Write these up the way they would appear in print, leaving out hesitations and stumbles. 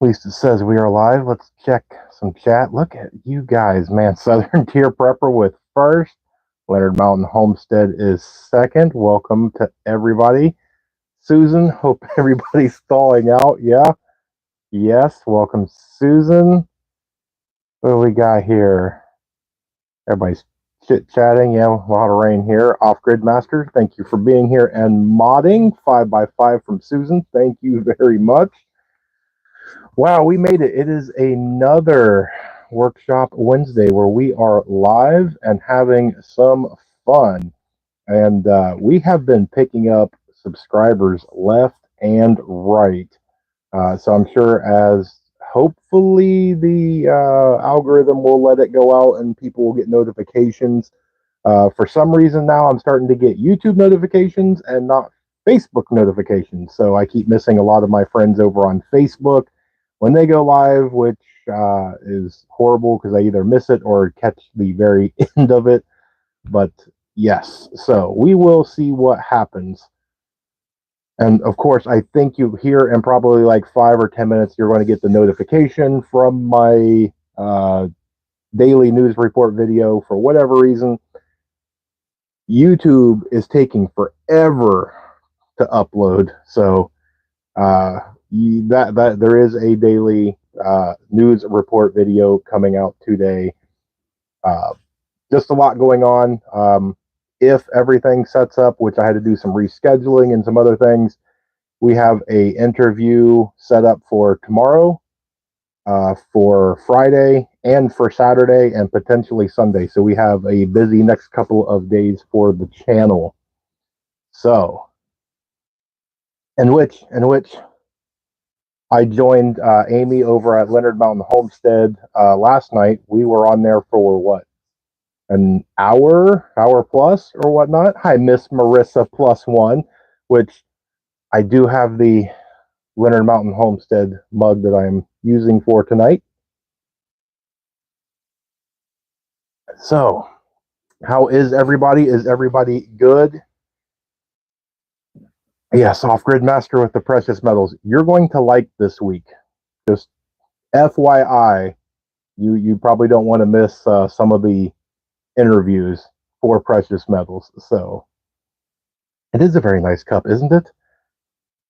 At least it says we are live. Let's check some chat. Look at you guys, man. Southern Tier Prepper with first. Leonard Mountain Homestead is second. Welcome to everybody. Susan, hope everybody's stalling out. Yeah. Yes. Welcome, Susan. What do we got here? Everybody's chit chatting. Yeah, a lot of rain here. Off Grid Master, thank you for being here and modding. 5x5 from Susan. Thank you very much. Wow, we made it. It is another Workshop Wednesday where we are live and having some fun. And we have been picking up subscribers left and right. So I'm sure as hopefully the algorithm will let it go out and people will get notifications. For some reason now I'm starting to get YouTube notifications and not Facebook notifications. So I keep missing a lot of my friends over on Facebook when they go live, which is horrible because I either miss it or catch the very end of it. But yes, so we will see what happens. And of course, I think you here in probably like 5 or 10 minutes, you're going to get the notification from my daily news report video. For whatever reason, YouTube is taking forever to upload. So that there is a daily news report video coming out today. Just a lot going on. If everything sets up, which I had to do some rescheduling and some other things, we have a interview set up for tomorrow, for Friday, and for Saturday, and potentially Sunday. So we have a busy next couple of days for the channel. So, in which I joined Amy over at Leonard Mountain Homestead last night. We were on there for what, an hour plus or whatnot. Hi, Miss Marissa +1, which I do have the Leonard Mountain Homestead mug that I'm using for tonight. So, how is everybody? Is everybody good? Yes, Off Grid Master with the precious metals. You're going to like this week. Just FYI, you probably don't want to miss some of the interviews for precious metals. So, it is a very nice cup, isn't it?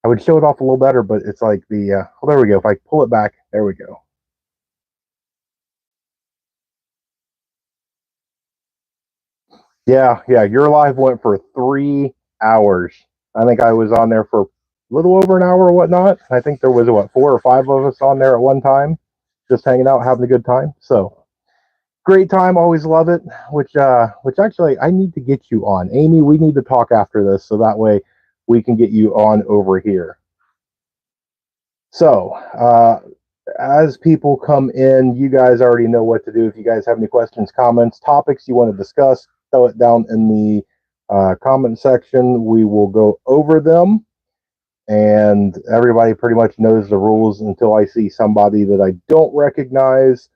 I would show it off a little better, but it's like the, oh, there we go. If I pull it back, there we go. Yeah, your live went for 3 hours. I think I was on there for a little over an hour or whatnot. I think there was, 4 or 5 of us on there at one time, just hanging out, having a good time. So, great time, always love it. Which actually, I need to get you on. Amy, we need to talk after this, so that way we can get you on over here. So, as people come in, you guys already know what to do. If you guys have any questions, comments, topics you want to discuss, throw it down in the comment section. We will go over them, and everybody pretty much knows the rules until I see somebody that I don't recognize.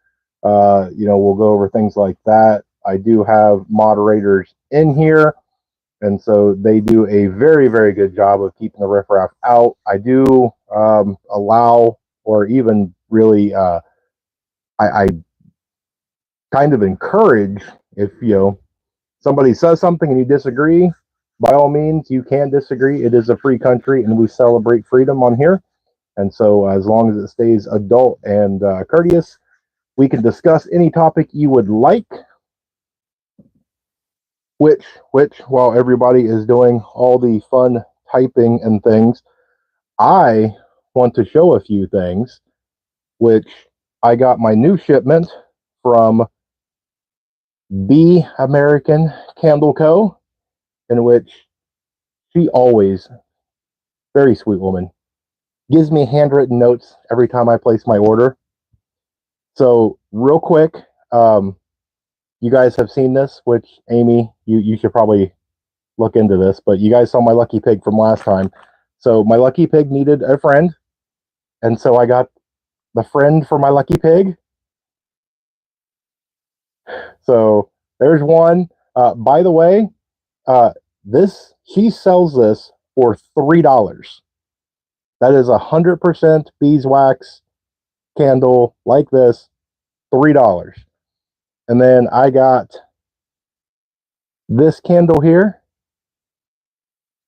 We'll go over things like that. I do have moderators in here, and so they do a very, very good job of keeping the riffraff out. I do allow, or even really, I kind of encourage, if somebody says something and you disagree, by all means you can disagree. It is a free country and we celebrate freedom on here, and so as long as it stays adult and courteous, we can discuss any topic you would like. Which while everybody is doing all the fun typing and things, I want to show a few things. Which I got my new shipment from the American Candle Co., in which she always, very sweet woman, gives me handwritten notes every time I place my order. So real quick, you guys have seen this, which Amy, you should probably look into this, but you guys saw my lucky pig from last time. So my lucky pig needed a friend, and so I got the friend for my lucky pig. So there's one. By the way, she sells this for $3. That is 100% beeswax candle like this, $3. And then I got this candle here.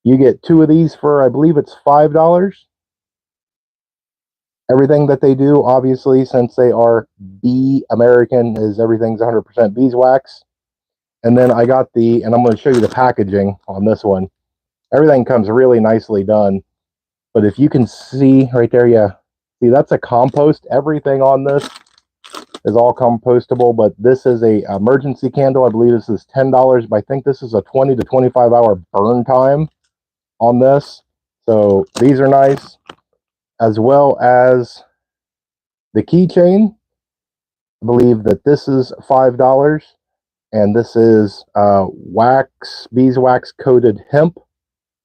You get 2 of these for, I believe it's $5. Everything that they do, obviously, since they are Bee American, is everything's 100% beeswax. And then I got and I'm going to show you the packaging on this one. Everything comes really nicely done. But if you can see right there, yeah, see, that's a compost. Everything on this is all compostable, but this is a emergency candle. I believe this is $10, but I think this is a 20 to 25 hour burn time on this. So these are nice, as well as the keychain. I believe that this is $5, and this is beeswax coated hemp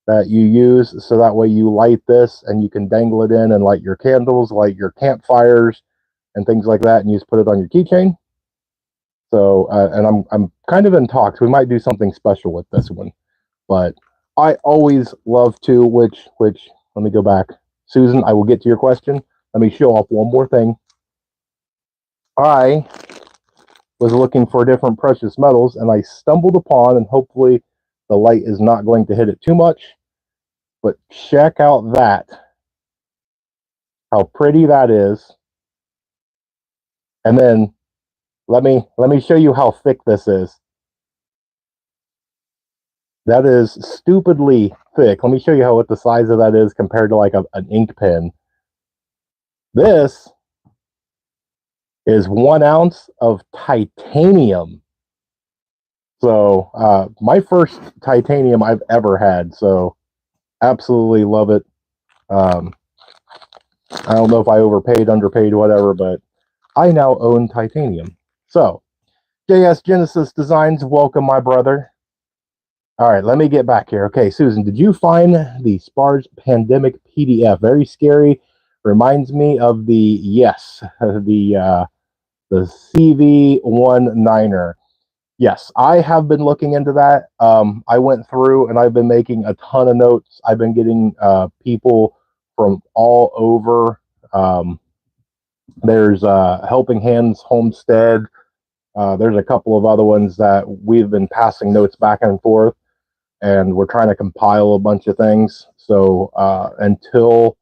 that you use, so that way you light this and you can dangle it in and light your candles, light your campfires and things like that, and you just put it on your keychain. So and I'm kind of in talks. We might do something special with this one, but I always love to, which let me go back. Susan, I will get to your question. Let me show off one more thing. I was looking for different precious metals, and I stumbled upon, and hopefully the light is not going to hit it too much, but check out that. How pretty that is. And then let me show you how thick this is. That is stupidly thick. Let me show you what the size of that is compared to like an ink pen. This is 1 ounce of titanium. So my first titanium I've ever had. So absolutely love it. I don't know if I overpaid, underpaid, whatever, but I now own titanium. So JS Genesis Designs, welcome, my brother. All right, let me get back here. Okay, Susan, did you find the SPARS Pandemic PDF? Very scary. Reminds me of the CV19er. Yes, I have been looking into that. I went through and I've been making a ton of notes. I've been getting people from all over. There's Helping Hands Homestead. There's a couple of other ones that we've been passing notes back and forth, and we're trying to compile a bunch of things. So until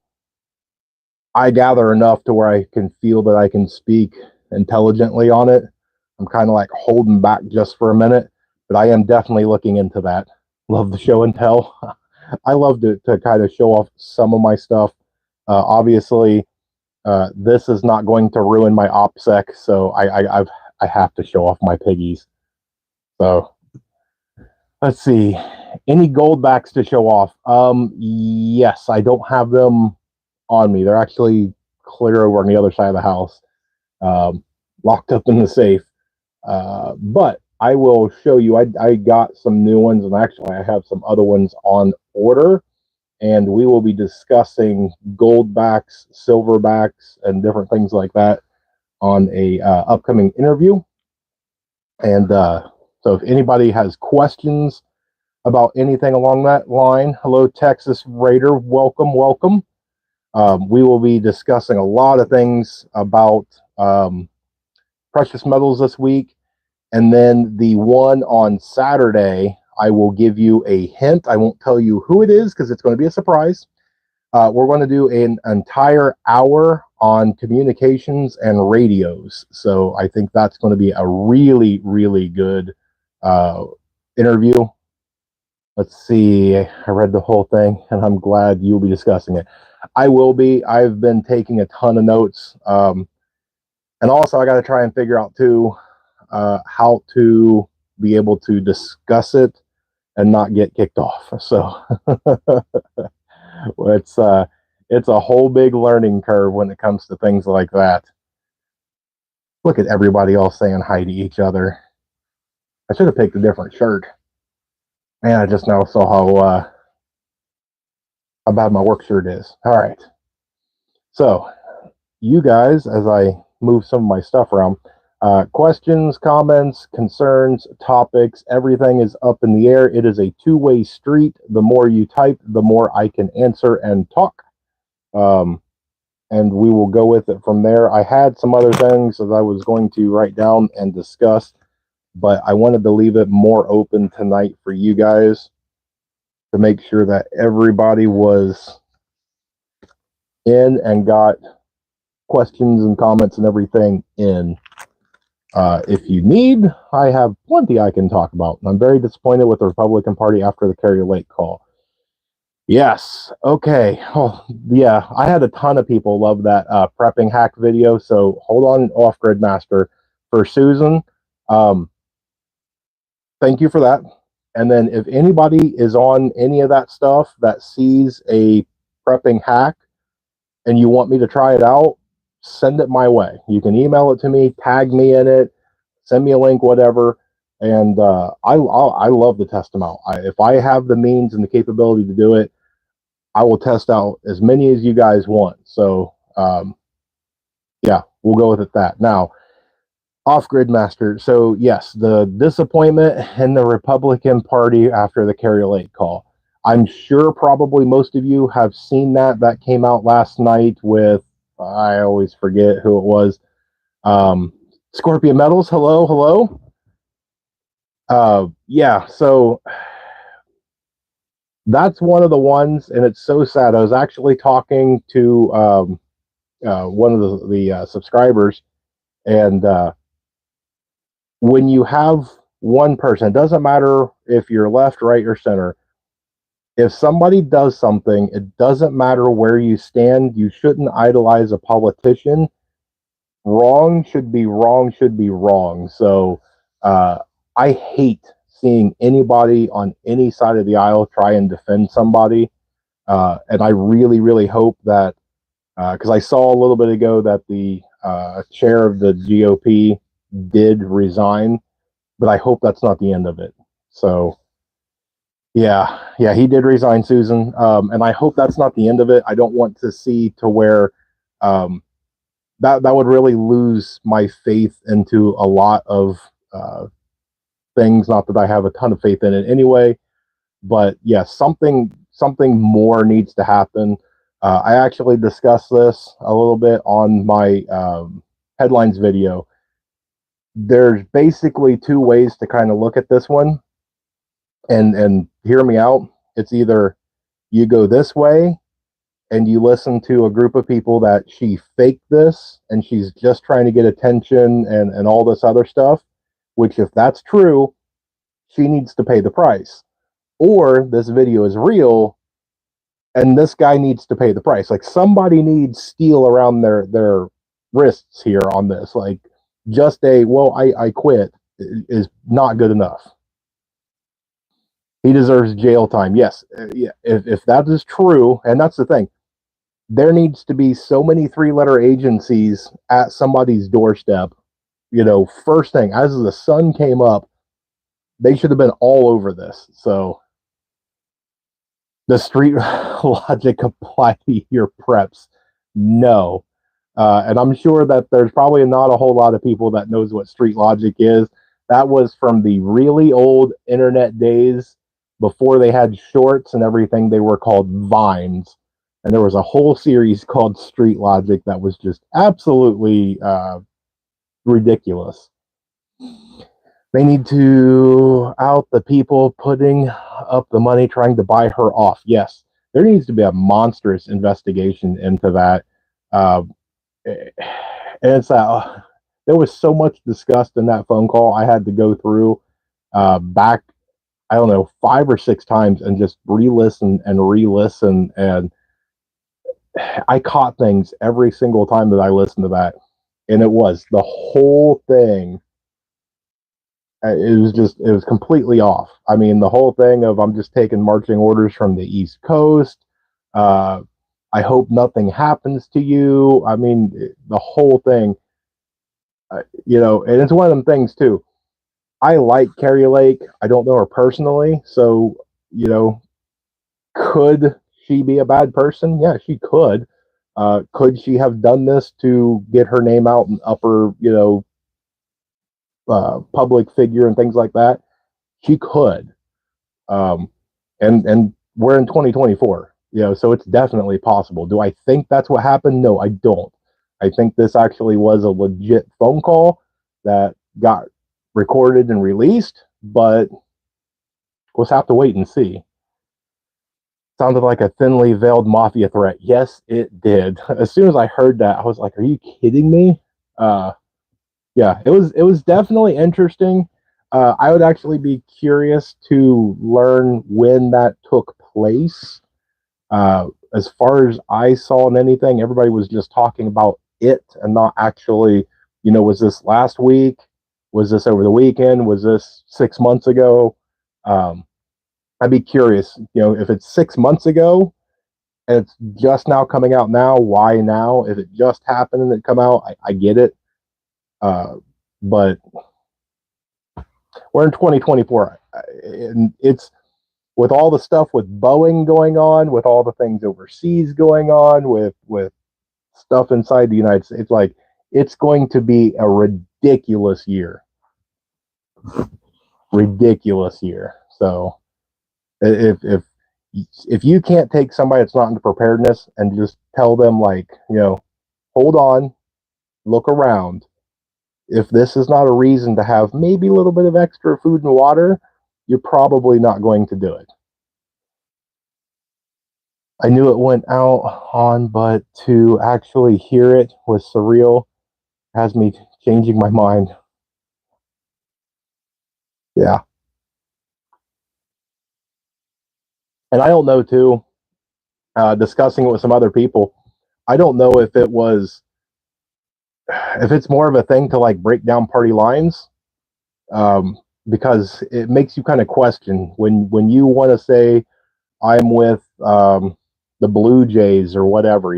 I gather enough to where I can feel that I can speak intelligently on it, I'm kind of like holding back just for a minute, but I am definitely looking into that. Love the show and tell. I love to kind of show off some of my stuff. Obviously, this is not going to ruin my OPSEC, so I have to show off my piggies. So let's see. Any goldbacks to show off? Yes, I don't have them on me. They're actually clear over on the other side of the house, locked up in the safe. But I will show you. I got some new ones, and actually I have some other ones on order, and we will be discussing goldbacks, silverbacks, and different things like that on a upcoming interview. And so if anybody has questions about anything along that line, hello Texas Raider, welcome. We will be discussing a lot of things about precious metals this week. And then the one on Saturday, I will give you a hint. I won't tell you who it is because it's going to be a surprise. We're going to do an entire hour on communications and radios. So I think that's going to be a really, really good interview. Let's see. I read the whole thing, and I'm glad you'll be discussing it. I will be. I've been taking a ton of notes. And also, I got to try and figure out, too, how to be able to discuss it and not get kicked off. So it's a whole big learning curve when it comes to things like that. Look at everybody all saying hi to each other. I should have picked a different shirt. Man, I just now saw how bad my work shirt is. All right. So you guys, as I move some of my stuff around, questions, comments, concerns, topics, everything is up in the air. It is a two-way street. The more you type, the more I can answer and talk. And and we will go with it from there. I had some other things that I was going to write down and discuss, but I wanted to leave it more open tonight for you guys to make sure that everybody was in and got questions and comments and everything in. If you need, I have plenty I can talk about. I'm very disappointed with the Republican Party after the Carrier Lake call. Yes. Okay. Oh, yeah. I had a ton of people love that prepping hack video. So hold on, Off Grid Master. For Susan, thank you for that. And then if anybody is on any of that stuff that sees a prepping hack and you want me to try it out, send it my way. You can email it to me, tag me in it, send me a link, whatever. And I love to test them out. If I have the means and the capability to do it, I will test out as many as you guys want. So yeah, we'll go with it that. Now, Off Grid Master. So yes, the disappointment in the Republican Party after the Carrier Lake call. I'm sure probably most of you have seen that. That came out last night with, I always forget who it was. Scorpion Metals. Hello. Yeah, so that's one of the ones, and it's so sad. I was actually talking to one of the subscribers, and when you have one person, it doesn't matter if you're left, right, or center. If somebody does something, it doesn't matter where you stand. You shouldn't idolize a politician. Wrong should be wrong, should be wrong. So I hate seeing anybody on any side of the aisle try and defend somebody. And I really, really hope that, because I saw a little bit ago that the chair of the GOP did resign, but I hope that's not the end of it. So yeah, he did resign, Susan. And I hope that's not the end of it. I don't want to see to where that would really lose my faith into a lot of things. Not that I have a ton of faith in it anyway, but yeah, something more needs to happen. I actually discussed this a little bit on my headlines video. There's basically two ways to kind of look at this one, and hear me out. It's either you go this way and you listen to a group of people that she faked this and she's just trying to get attention and all this other stuff, which if that's true, she needs to pay the price. Or this video is real and this guy needs to pay the price. Like somebody needs steel around their wrists here on this. Like just I quit is not good enough. He deserves jail time. Yes. Yeah. If that is true, and that's the thing, there needs to be so many 3-letter agencies at somebody's doorstep. You know, first thing, as the sun came up, they should have been all over this. So the street logic apply to your preps? No. And I'm sure that there's probably not a whole lot of people that knows what street logic is. That was from the really old internet days before they had shorts and everything. They were called Vines. And there was a whole series called Street Logic that was just absolutely ridiculous. They need to out the people putting up the money trying to buy her off. Yes, there needs to be a monstrous investigation into that. And it's there was so much discussed in that phone call. I had to go through back, I don't know, 5 or 6 times and just re-listen, and I caught things every single time that I listened to that, and it was the whole thing. It was completely off. I mean, the whole thing of I'm just taking marching orders from the East Coast. I hope nothing happens to you. I mean, the whole thing. You know, and it's one of them things too. I like Carrie Lake. I don't know her personally, so you know, could she be a bad person? Yeah, she could. Could she have done this to get her name out in upper, public figure and things like that? She could. And we're in 2024. So it's definitely possible. Do I think that's what happened? No, I don't. I think this actually was a legit phone call that got recorded and released, but we'll have to wait and see. Sounded like a thinly veiled mafia threat. Yes, it did. As soon as I heard that, I was like, "Are you kidding me?" Yeah, it was definitely interesting. I would actually be curious to learn when that took place. As far as I saw in anything, everybody was just talking about it and not actually, was this last week? Was this over the weekend? Was this 6 months ago? Um, I'd be curious, if it's 6 months ago and it's just now coming out now, why now? If it just happened and it come out, I get it. But we're in 2024, and it's with all the stuff with Boeing going on, with all the things overseas going on, with stuff inside the United States, like it's going to be a ridiculous year. So if you can't take somebody that's not into preparedness and just tell them like, hold on, look around. If this is not a reason to have maybe a little bit of extra food and water, you're probably not going to do it. I knew it went out on, but to actually hear it was surreal. Has me changing my mind. Yeah. And I don't know too, discussing it with some other people, I don't know if it's more of a thing to like break down party lines, um, because it makes you kind of question when you want to say I'm with the Blue Jays or whatever.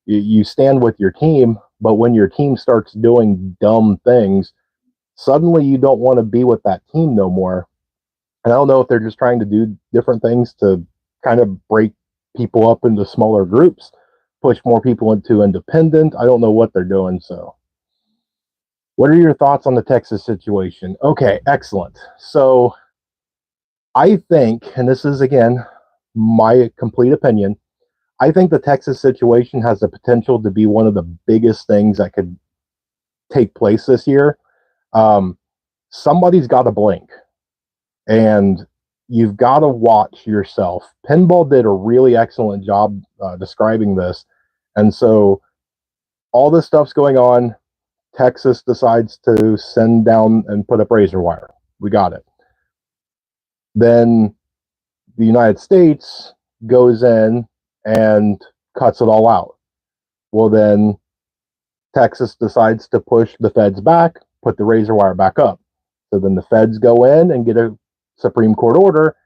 You stand with your team, but when your team starts doing dumb things, suddenly you don't want to be with that team no more. And I don't know if they're just trying to do different things to kind of break people up into smaller groups, push more people into independent. I don't know what they're doing. So, what are your thoughts on the Texas situation? Okay, excellent. So, I think, and this is again my complete opinion, I think the Texas situation has the potential to be one of the biggest things that could take place this year. Um, Somebody's got to blink, and you've got to watch yourself. Pinball did a really excellent job describing this, and so all this stuff's going on. Texas decides to send down and put up razor wire. We got it. Then the United States goes in and cuts it all out. Well, then Texas decides to push the feds back, put the razor wire back up. So then the feds go in and get a Supreme Court order.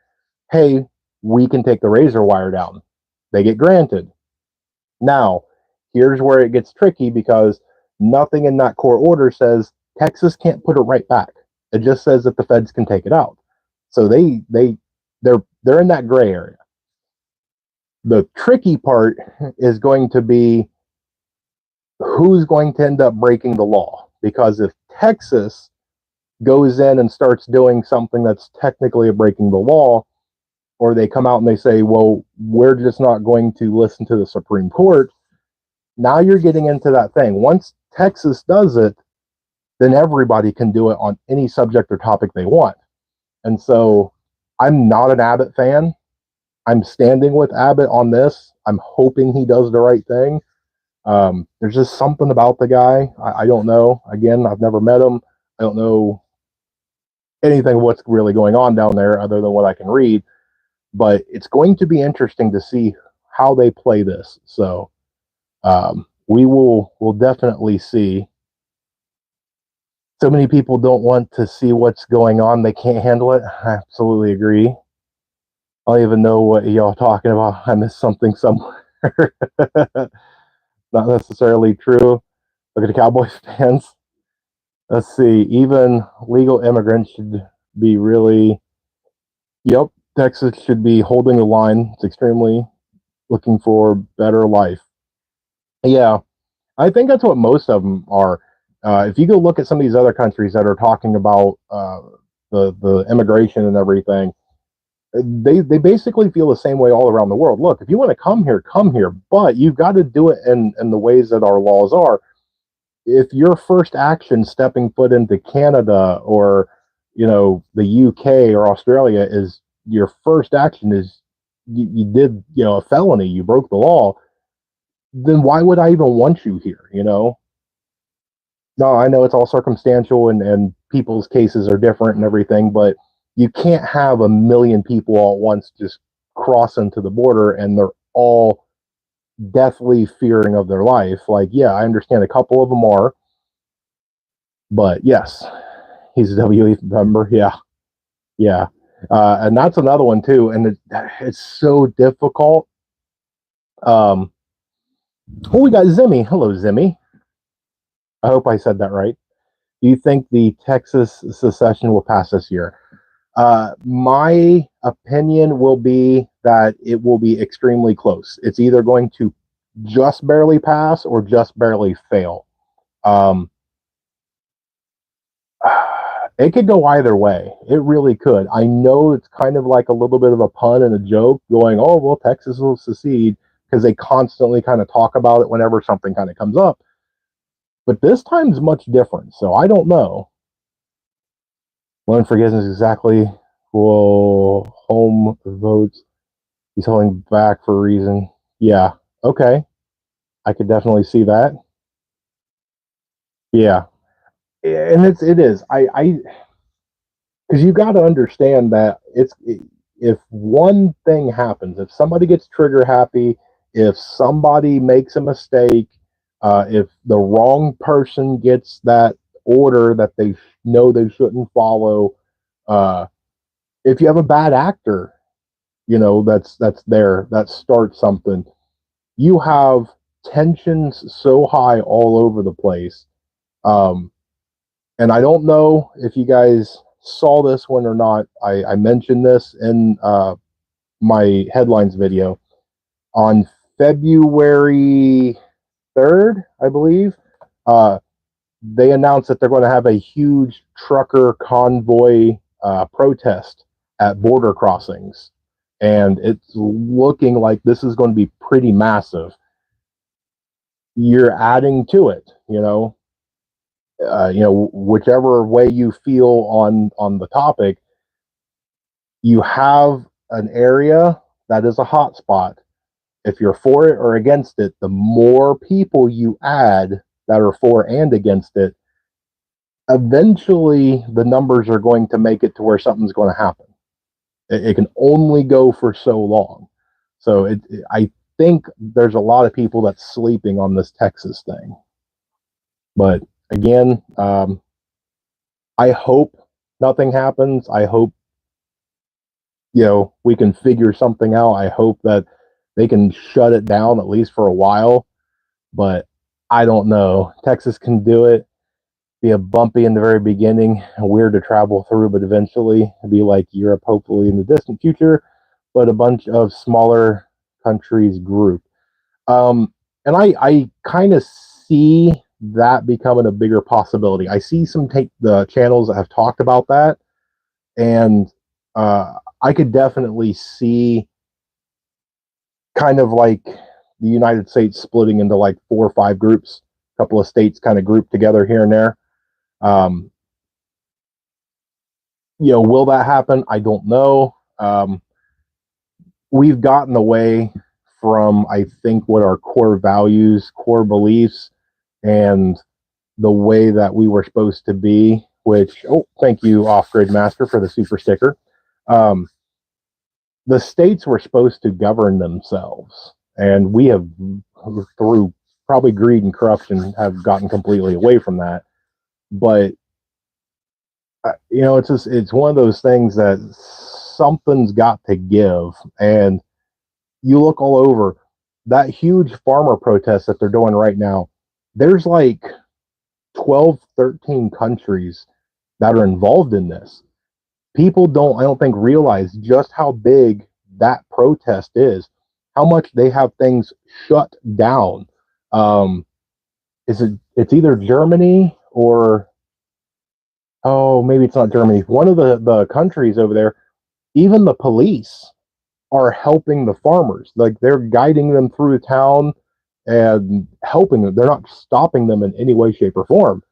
Hey, we can take the razor wire down. They get granted. Now, here's where it gets tricky because nothing in that court order says Texas can't put it right back. It just says that the feds can take it out. So they're in that gray area. The tricky part is going to be who's going to end up breaking the law. Because if Texas goes in and starts doing something that's technically a breaking the law, or they come out and they say, well, we're just not going to listen to the Supreme Court, now you're getting into that thing. Once Texas does it, then everybody can do it on any subject or topic they want. And so I'm not an Abbott fan. I'm standing with Abbott on this. I'm hoping he does the right thing. There's just something about the guy. I don't know. Again, I've never met him. I don't know anything what's really going on down there other than what I can read. But it's going to be interesting to see how they play this. So we'll definitely see. So many people don't want to see what's going on. They can't handle it. I absolutely agree. I don't even know what y'all talking about. I missed something somewhere. Not necessarily true. Look at the Cowboys fans. Let's see. Even legal immigrants should be really. Yep, Texas should be holding the line. It's extremely looking for better life. Yeah, I think that's what most of them are. If you go look at some of these other countries that are talking about the immigration and everything, they basically feel the same way all around the world. Look, if you want to come here, but you've got to do it in the ways that our laws are. If your first action stepping foot into Canada or the UK or Australia is your first action is you did a felony, you broke the law, then why would I even want you here? No, I know it's all circumstantial and people's cases are different and everything, but you can't have a million people all at once just cross into the border and they're all deathly fearing of their life. Like, yeah, I understand a couple of them are, but yes, he's a WE member. Yeah, yeah, and that's another one too. And it's so difficult. Oh, we got Zimmy. Hello, Zimmy. I hope I said that right. Do you think the Texas secession will pass this year? My opinion will be that it will be extremely close. It's either going to just barely pass or just barely fail. It could go either way. It really could. I know it's kind of like a little bit of a pun and a joke going, oh, well, Texas will secede because they constantly kind of talk about it whenever something kind of comes up. But this time's much different. So I don't know. One forgiveness exactly. Well, home votes. He's holding back for a reason. Yeah. Okay. I could definitely see that. Yeah. And it is. I because you got to understand that if one thing happens, if somebody gets trigger happy, if somebody makes a mistake, if the wrong person gets that order that they know they shouldn't follow, uh, if you have a bad actor, that's there that starts something, you have tensions so high all over the place. Um, and I don't know if you guys saw this one or not. I mentioned this in my headlines video on February 3rd, I believe. Uh, they announced that they're going to have a huge trucker convoy protest at border crossings. And it's looking like this is going to be pretty massive. You're adding to it, whichever way you feel on the topic, you have an area that is a hot spot. If you're for it or against it, the more people you add that are for and against it, eventually the numbers are going to make it to where something's going to happen. It can only go for so long. So I think there's a lot of people that's sleeping on this Texas thing. But again, I hope nothing happens. I hope we can figure something out. I hope that they can shut it down at least for a while. But I don't know. Texas can do it. Be a bumpy in the very beginning, weird to travel through, but eventually be like Europe, hopefully in the distant future, but a bunch of smaller countries group. And I kind of see that becoming a bigger possibility. I see some the channels that have talked about that, and I could definitely see kind of like the United States splitting into like 4 or 5 groups, a couple of states kind of grouped together here and there. Um, will that happen? I don't know. We've gotten away from, I think, what our core values, core beliefs, and the way that we were supposed to be, which, thank you, Off Grid Master, for the super sticker. The states were supposed to govern themselves, and we have, through probably greed and corruption, have gotten completely away from that. But it's one of those things that something's got to give. And you look all over that huge farmer protest that they're doing right now. There's like 12, 13 countries that are involved in this. People I don't think, realize just how big that protest is, how much they have things shut down. It's either Germany or, maybe it's not Germany. One of the countries over there, even the police are helping the farmers. Like, they're guiding them through town and helping them. They're not stopping them in any way, shape, or form.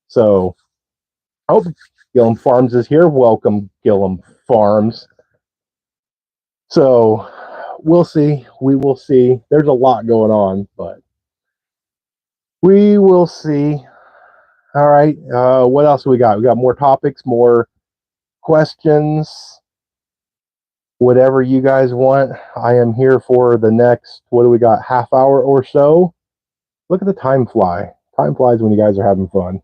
So, oh, Gillum Farms is here. Welcome, Gillum Farms. So, we'll see. We will see. There's a lot going on, but we will see. All right. What else we got? We got more topics, more questions, whatever you guys want. I am here for the next, what do we got, half hour or so. Look at the time fly. Time flies when you guys are having fun.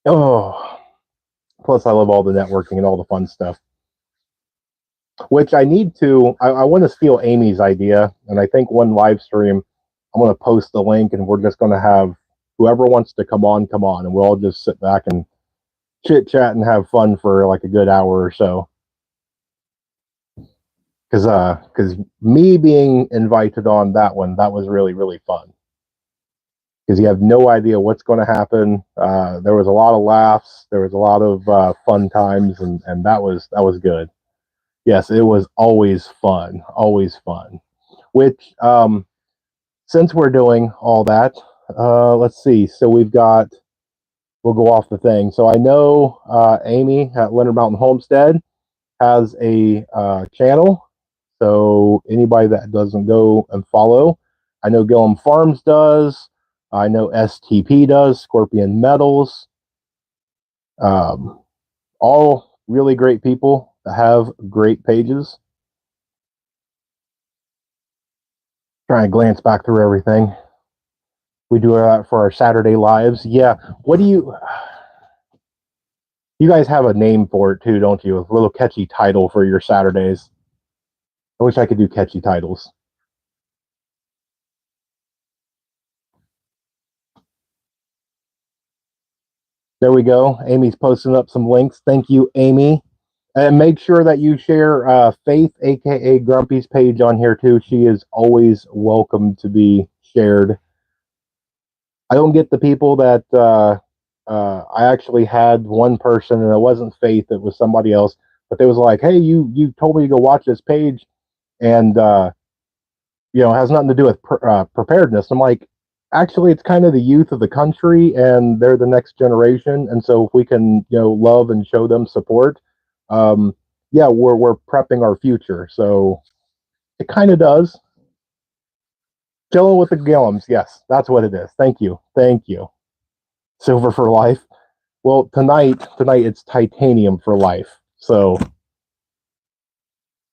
Oh, plus I love all the networking and all the fun stuff. Which I need to, I want to steal Amy's idea. And I think one live stream, I'm going to post the link and we're just going to have whoever wants to come on. And we'll all just sit back and chit chat and have fun for like a good hour or so. Because me being invited on that one, that was really, really fun. Because you have no idea what's going to happen. There was a lot of laughs. There was a lot of fun times, and that was good. Yes, it was always fun. Which, since we're doing all that, let's see. So we'll go off the thing. So I know Amy at Leonard Mountain Homestead has a channel. So anybody that doesn't go and follow, I know Gillum Farms does. I know STP does, Scorpion Metals. All really great people that have great pages. Trying to glance back through everything. We do that for our Saturday lives. Yeah. What do you guys have a name for it too, don't you? A little catchy title for your Saturdays. I wish I could do catchy titles. There we go. Amy's posting up some links. Thank you, Amy. And make sure that you share Faith, aka Grumpy's page on here too. She is always welcome to be shared. I don't get the people that I actually had one person, and it wasn't Faith, it was somebody else. But they was like, "Hey, you told me to go watch this page, and it has nothing to do with preparedness." I'm like, actually, it's kind of the youth of the country, and they're the next generation. And so, if we can, love and show them support, we're prepping our future. So it kind of does. Chilling with the Gillums, yes, that's what it is. Thank you. Silver for life. Well, tonight it's titanium for life. So,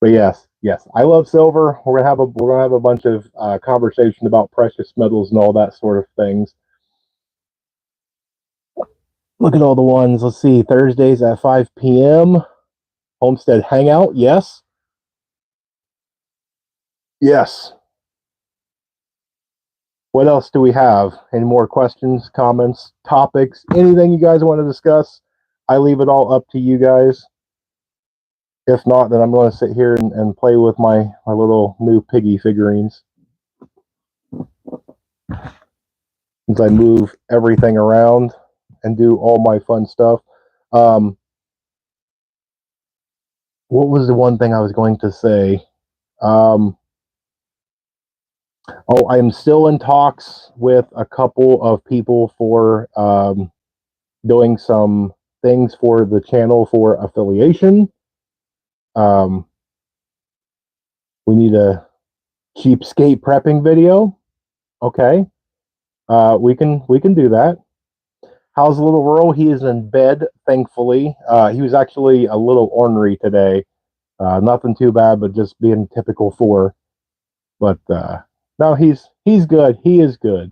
but yes, I love silver. We're gonna have a bunch of conversation about precious metals and all that sort of things. Look at all the ones. Let's see. Thursdays at 5 p.m. Homestead Hangout. Yes. What else do we have? Any more questions, comments, topics, anything you guys want to discuss? I leave it all up to you guys. If not, then I'm going to sit here and play with my little new piggy figurines. As I move everything around and do all my fun stuff. What was the one thing I was going to say? I am still in talks with a couple of people for doing some things for the channel for affiliation. We need a cheapskate prepping video. Okay. We can do that. How's the little Earl? He is in bed, thankfully. He was actually a little ornery today. Nothing too bad, but just being typical 4. But no, he's good. He is good.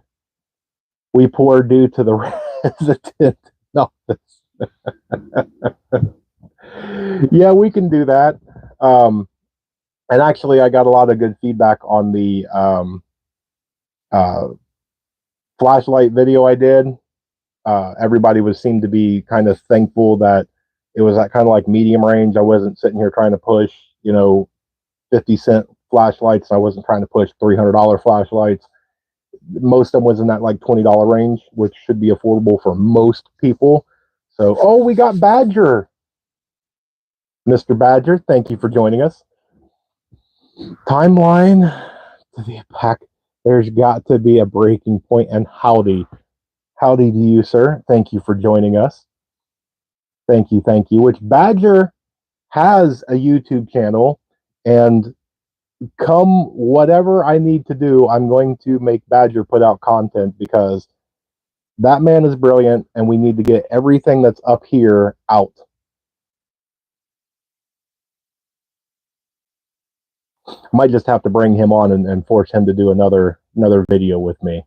We poor due to the resident office. Yeah, we can do that. And actually, I got a lot of good feedback on the flashlight video I did. Everybody seemed to be kind of thankful that it was that kind of like medium range. I wasn't sitting here trying to push, 50-cent flashlights. I wasn't trying to push $300 flashlights. Most of them was in that like $20 range, which should be affordable for most people. So, oh, we got Badger. Mr. Badger, thank you for joining us. Timeline to the pack. There's got to be a breaking point, and howdy. Howdy to you, sir. Thank you for joining us. Thank you, thank you. Which Badger has a YouTube channel, and come whatever I need to do, I'm going to make Badger put out content because that man is brilliant, and we need to get everything that's up here out. Might just have to bring him on and force him to do another video with me.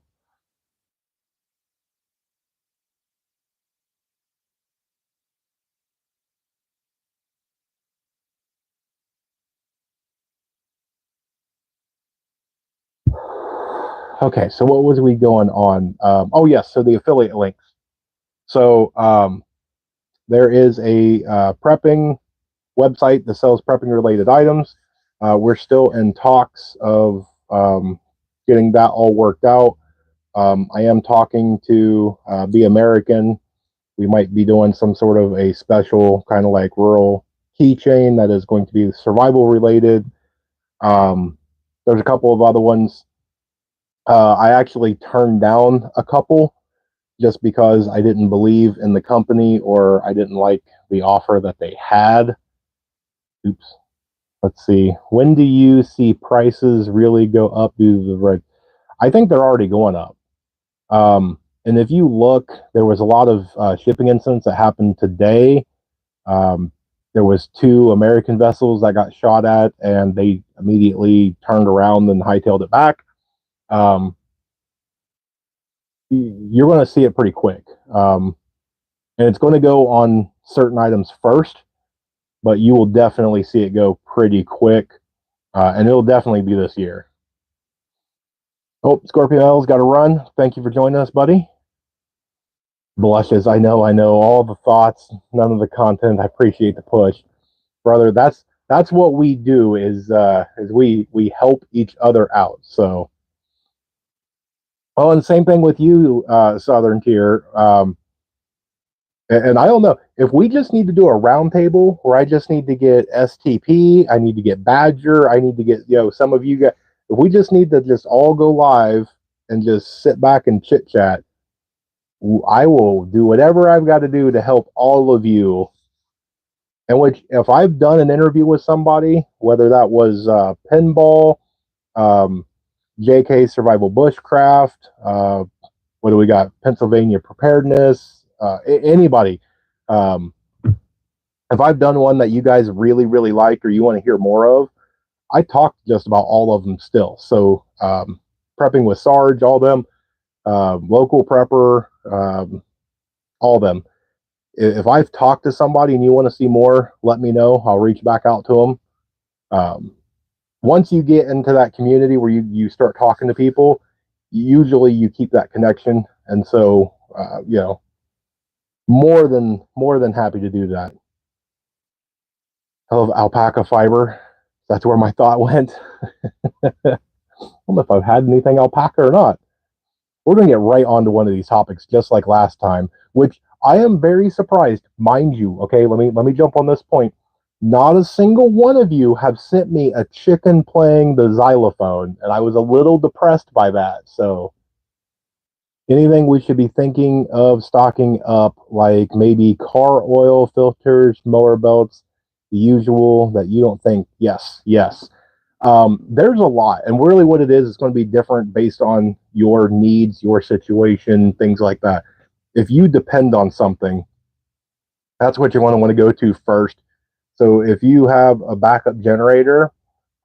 Okay, so what was we going on? Oh yes, so the affiliate links. So there is a prepping website that sells prepping related items. We're still in talks of getting that all worked out. I am talking to Be American. We might be doing some sort of a special kind of like rural keychain that is going to be survival related. There's a couple of other ones. I actually turned down a couple just because I didn't believe in the company or I didn't like the offer that they had. Oops. Let's see. When do you see prices really go up due to the red? I think they're already going up. And if you look, there was a lot of shipping incidents that happened today. There was 2 American vessels that got shot at, and they immediately turned around and hightailed it back. You're going to see it pretty quick. And it's going to go on certain items first, but you will definitely see it go pretty quick. And it'll definitely be this year. Oh, Scorpio L's got to run. Thank you for joining us, buddy. Blushes. I know. All the thoughts, none of the content. I appreciate the push, brother. That's what we do. Is we help each other out. So, oh, and same thing with you, Southern Tier. And I don't know if we just need to do a roundtable where I just need to get STP. I need to get Badger. I need to get some of you guys. If we just need to just all go live and just sit back and chit chat, I will do whatever I've got to do to help all of you. And which, if I've done an interview with somebody, whether that was Pinball, JK Survival Bushcraft, what do we got? Pennsylvania Preparedness, anybody. If I've done one that you guys really, really like or you want to hear more of, I talk just about all of them still. So prepping with Sarge, all them, local prepper, all of them. If I've talked to somebody and you want to see more, let me know. I'll reach back out to them. Once you get into that community where you start talking to people, usually you keep that connection. And so, more than happy to do that. I love alpaca fiber. That's where my thought went. I don't know if I've had anything alpaca or not. We're going to get right onto one of these topics, just like last time, which I am very surprised, mind you. Okay, let me jump on this point. Not a single one of you have sent me a chicken playing the xylophone, and I was a little depressed by that. So, anything we should be thinking of stocking up, like maybe car oil filters, mower belts, the usual that you don't think? Yes. There's a lot, and really what it is, it's going to be different based on your needs, your situation, things like that. If you depend on something, that's what you want to go to first. So if you have a backup generator,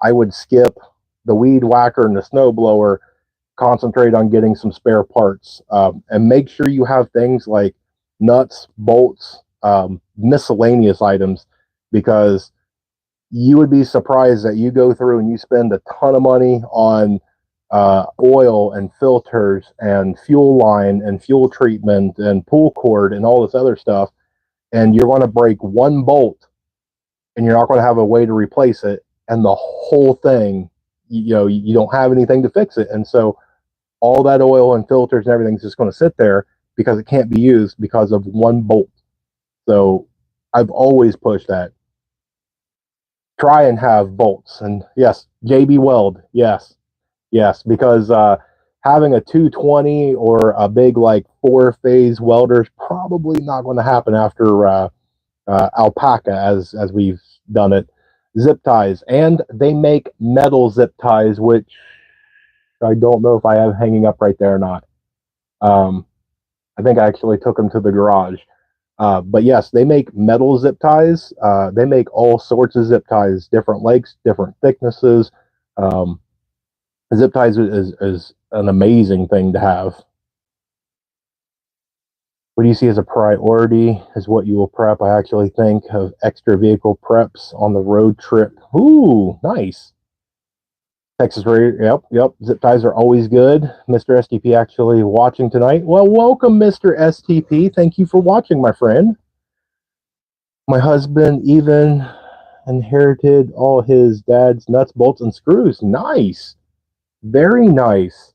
I would skip the weed whacker and the snow blower, concentrate on getting some spare parts, and make sure you have things like nuts, bolts, miscellaneous items, because you would be surprised that you go through and you spend a ton of money on oil and filters and fuel line and fuel treatment and pull cord and all this other stuff, and you're going to break one bolt and you're not going to have a way to replace it, and the whole thing, you don't have anything to fix it. And so all that oil and filters and everything's just going to sit there because it can't be used because of one bolt. So I've always pushed that. Try and have bolts. And yes, JB Weld. Yes. Yes. Because having a 220 or a big like 4-phase welder is probably not going to happen after Alpaca as we've done it. Zip ties. And they make metal zip ties, which I don't know if I have hanging up right there or not. I think I actually took them to the garage. But yes, they make metal zip ties. They make all sorts of zip ties, different lengths, different thicknesses. Um, zip ties is an amazing thing to have. What do you see as a priority is what you will prep. I actually think of extra vehicle preps on the road trip. Ooh, nice. Texas Radio, yep. Zip ties are always good. Mr. STP actually watching tonight. Well, welcome, Mr. STP. Thank you for watching, my friend. My husband even inherited all his dad's nuts, bolts, and screws. Nice. Very nice.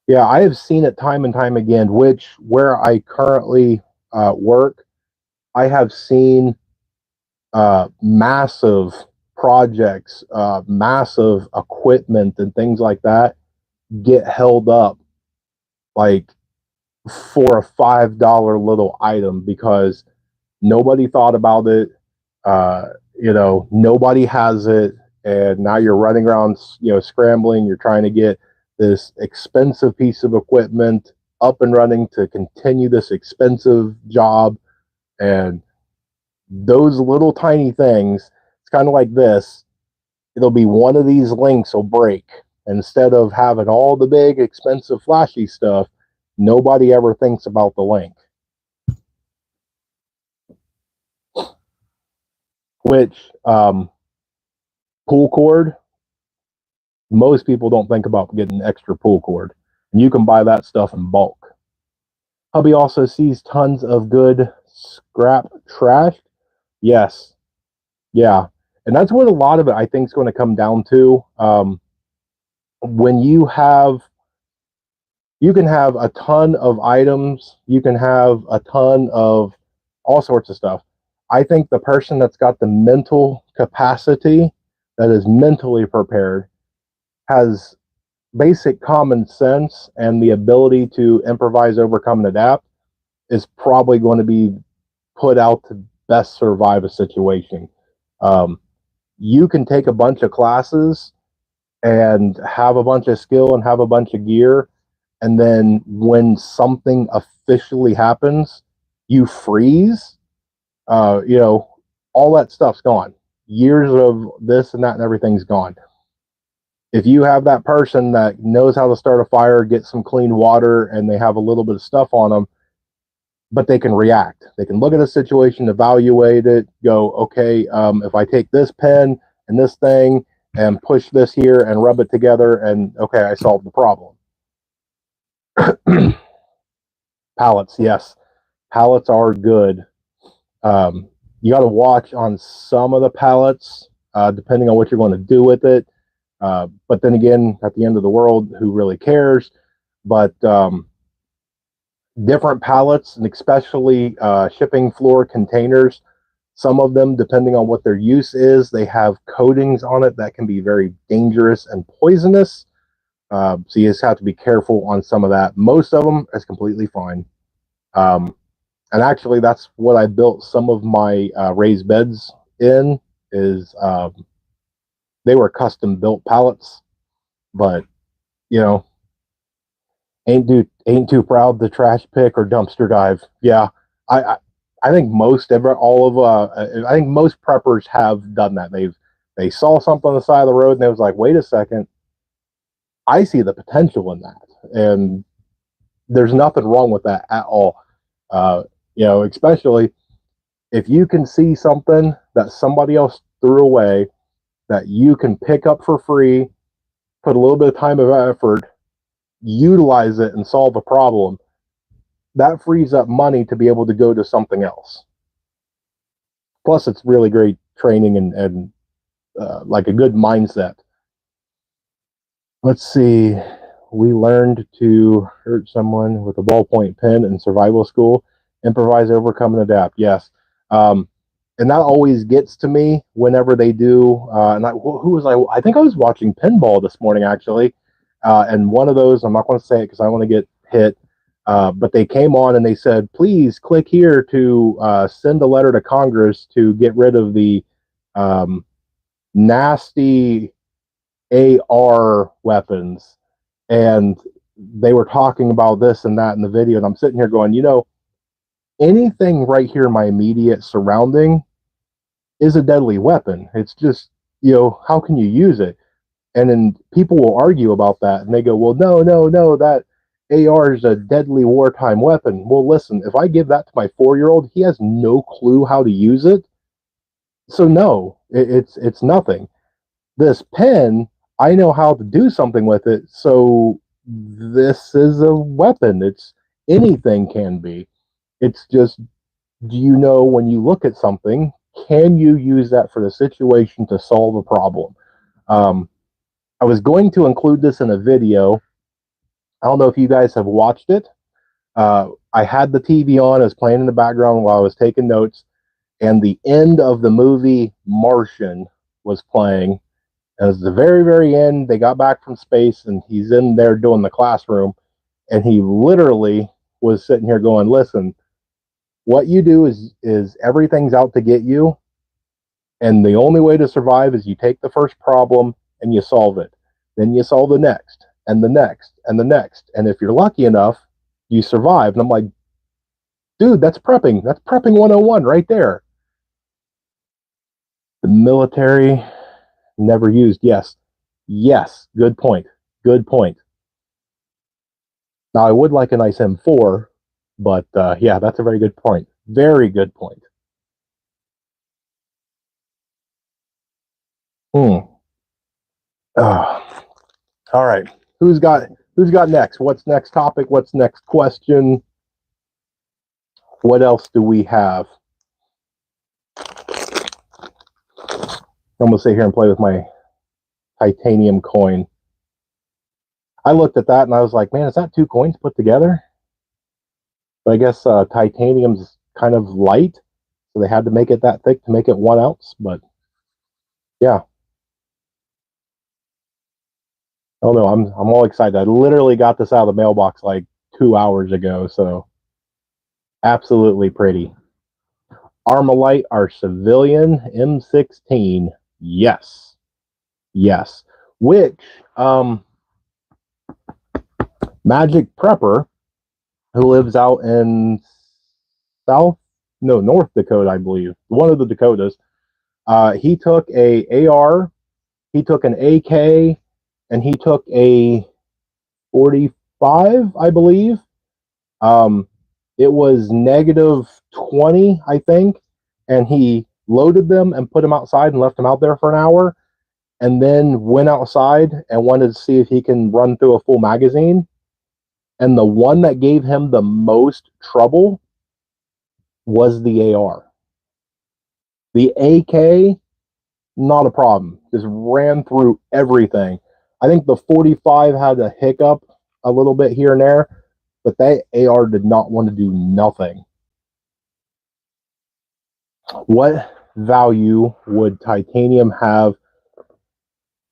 Yeah, I have seen it time and time again, which where I currently work, I have seen massive projects, massive equipment, and things like that get held up like for a $5 little item because nobody thought about it. Nobody has it, and now you're running around, scrambling. You're trying to get this expensive piece of equipment up and running to continue this expensive job, and those little tiny things. It's kind of like this. It'll be one of these links will break. Instead of having all the big, expensive, flashy stuff, nobody ever thinks about the link. Which, pull cord, most people don't think about getting extra pull cord. And you can buy that stuff in bulk. Hubby also sees tons of good scrap trash. Yes. Yeah. And that's what a lot of it, I think, is going to come down to. When you can have a ton of items, you can have a ton of all sorts of stuff. I think the person that's got the mental capacity, that is mentally prepared, has basic common sense and the ability to improvise, overcome, and adapt, is probably going to be put out to best survive a situation. You can take a bunch of classes and have a bunch of skill and have a bunch of gear, and then when something officially happens, you freeze. All that stuff's gone. Years of this and that and everything's gone. If you have that person that knows how to start a fire, get some clean water, and they have a little bit of stuff on them, but they can react. They can look at a situation, evaluate it, go, okay, if I take this pen and this thing and push this here and rub it together, and okay, I solved the problem. Pallets, yes. Pallets are good. You got to watch on some of the pallets, depending on what you're going to do with it. But then again, at the end of the world, who really cares? But different pallets, and especially shipping floor containers, some of them, depending on what their use is, they have coatings on it that can be very dangerous and poisonous. So you just have to be careful on some of that. Most of them is completely fine. And actually, that's what I built some of my raised beds in, is they were custom built pallets, but ain't too proud to trash pick or dumpster dive. Yeah, I think most I think most preppers have done that. They saw something on the side of the road and they was like, wait a second, I see the potential in that, and there's nothing wrong with that at all. Especially if you can see something that somebody else threw away that you can pick up for free, put a little bit of time of effort, utilize it, and solve a problem, that frees up money to be able to go to something else. Plus, it's really great training and like a good mindset. Let's see. We learned to hurt someone with a ballpoint pen in survival school, Improvise, overcome, and adapt. Yes. And that always gets to me whenever they do. Who was I? I think I was watching pinball this morning, actually. And one of those, I'm not going to say it because I don't want to get hit. But they came on and they said, please click here to send a letter to Congress to get rid of the nasty AR weapons. And they were talking about this and that in the video. And I'm sitting here going, anything right here in my immediate surrounding is a deadly weapon. It's just, how can you use it? And then people will argue about that and they go, well, no, that AR is a deadly wartime weapon. Well, listen, if I give that to my 4-year-old, he has no clue how to use it. So no, it's nothing. This pen, I know how to do something with it. So this is a weapon. It's anything can be. It's just, do you know when you look at something, can you use that for the situation to solve a problem? I was going to include this in a video. I don't know if you guys have watched it. I had the TV on, I was playing in the background while I was taking notes, and the end of the movie Martian was playing. And it was the very, very end. They got back from space, and he's in there doing the classroom, and he literally was sitting here going, listen, what you do is everything's out to get you, and the only way to survive is you take the first problem and you solve it. Then you solve the next, and the next, and the next. And if you're lucky enough, you survive. And I'm like, dude, that's prepping. That's prepping 101 right there. The military never used. Yes. Good point. Now, I would like a nice M4, but yeah, that's a very good point. Very good point. All right. Who's got next? What's next topic? What's next question? What else do we have? I'm gonna sit here and play with my titanium coin. I looked at that and I was like, man, is that 2 coins put together? But I guess titanium's kind of light, so they had to make it that thick to make it 1 ounce. But yeah, I don't know. I'm all excited. I literally got this out of the mailbox like 2 hours ago, so absolutely pretty. Armalite, our civilian M16. Yes. Which Magic Prepper, who lives out in North Dakota, I believe, one of the Dakotas, he took a AR, he took an AK, and he took a 45, I believe. It was -20, I think, and he loaded them and put them outside and left them out there for an hour, and then went outside and wanted to see if he can run through a full magazine. And the one that gave him the most trouble was the AR. The AK, not a problem. Just ran through everything. I think the 45 had a hiccup a little bit here and there, but that AR did not want to do nothing. What value would titanium have?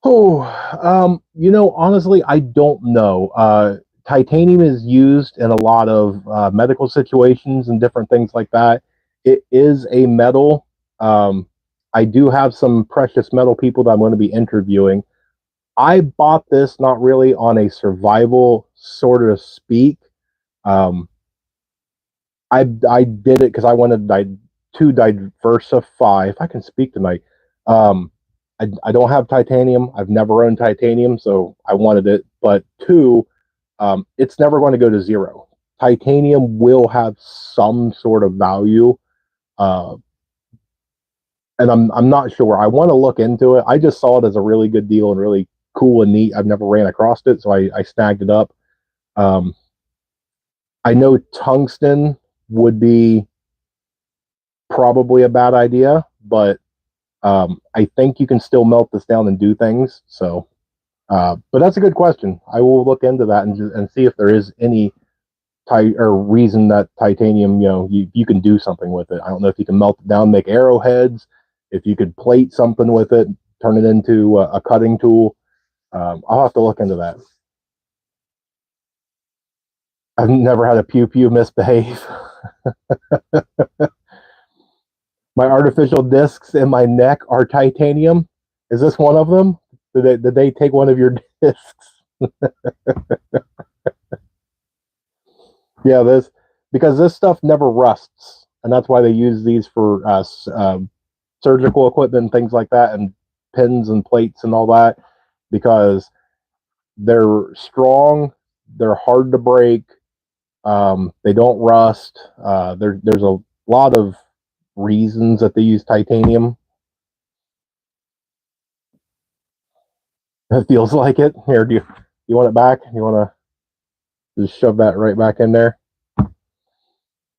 Honestly, I don't know. Titanium is used in a lot of medical situations and different things like that. It is a metal. I do have some precious metal people that I'm going to be interviewing. I bought this not really on a survival sort of speak. I did it because I wanted to diversify. If I can speak tonight, I don't have titanium. I've never owned titanium, so I wanted it. But 2, it's never going to go to 0. Titanium will have some sort of value, and I'm not sure. I want to look into it. I just saw it as a really good deal and really cool and neat. I've never ran across it, so I snagged it up. I know tungsten would be probably a bad idea, but I think you can still melt this down and do things. So, but that's a good question. I will look into that and see if there is any reason that titanium, you can do something with it. I don't know if you can melt it down, make arrowheads, if you could plate something with it, turn it into a cutting tool. I'll have to look into that. I've never had a pew pew misbehave. My artificial discs in my neck are titanium. Is this one of them? Did they take one of your discs? Yeah, because this stuff never rusts, and that's why they use these for surgical equipment and things like that, and pins and plates and all that, because they're strong, they're hard to break, they don't rust. There's a lot of reasons that they use titanium. It feels like it. Here, do you want it back? You want to just shove that right back in there?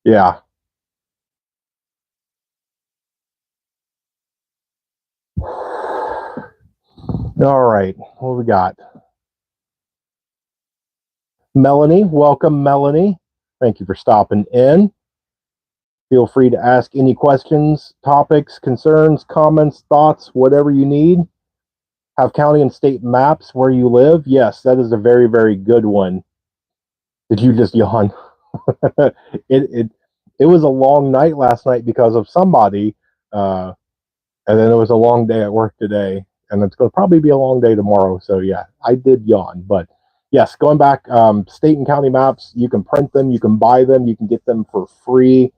Yeah. All right, what we got? Melanie, welcome, Melanie. Thank you for stopping in. Feel free to ask any questions, topics, concerns, comments, thoughts, whatever you need. Have county and state maps where you live? Yes, that is a very, very good one. Did you just yawn? It was a long night last night because of somebody, and then it was a long day at work today, and it's going to probably be a long day tomorrow. So yeah, I did yawn, but yes, going back, state and county maps, you can print them, you can buy them, you can get them for free.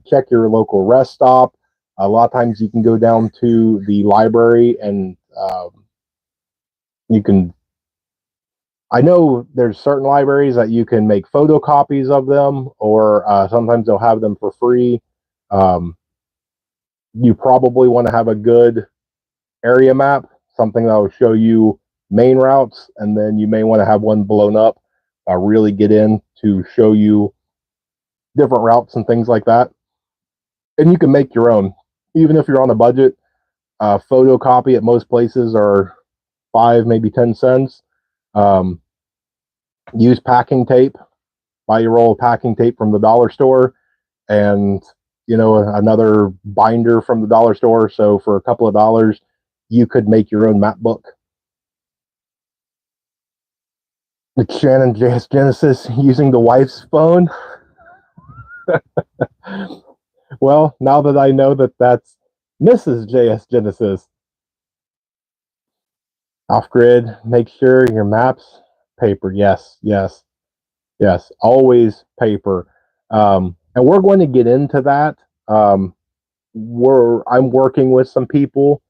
Check your local rest stop. A lot of times you can go down to the library and you can. I know there's certain libraries that you can make photocopies of them, or sometimes they'll have them for free. You probably want to have a good area map, something that will show you main routes, and then you may want to have one blown up, really get in to show you different routes and things like that. And you can make your own, even if you're on a budget. Photocopy at most places are 5, maybe 10 cents. Use packing tape. Buy your roll of packing tape from the dollar store, and another binder from the dollar store. So for a couple of dollars, you could make your own map book. It's Shannon JS Genesis using the wife's phone. Well, now that I know that that's Mrs. JS Genesis. Off grid, make sure your maps paper. Yes, yes, yes. Always paper. And we're going to get into that. I'm working with some people,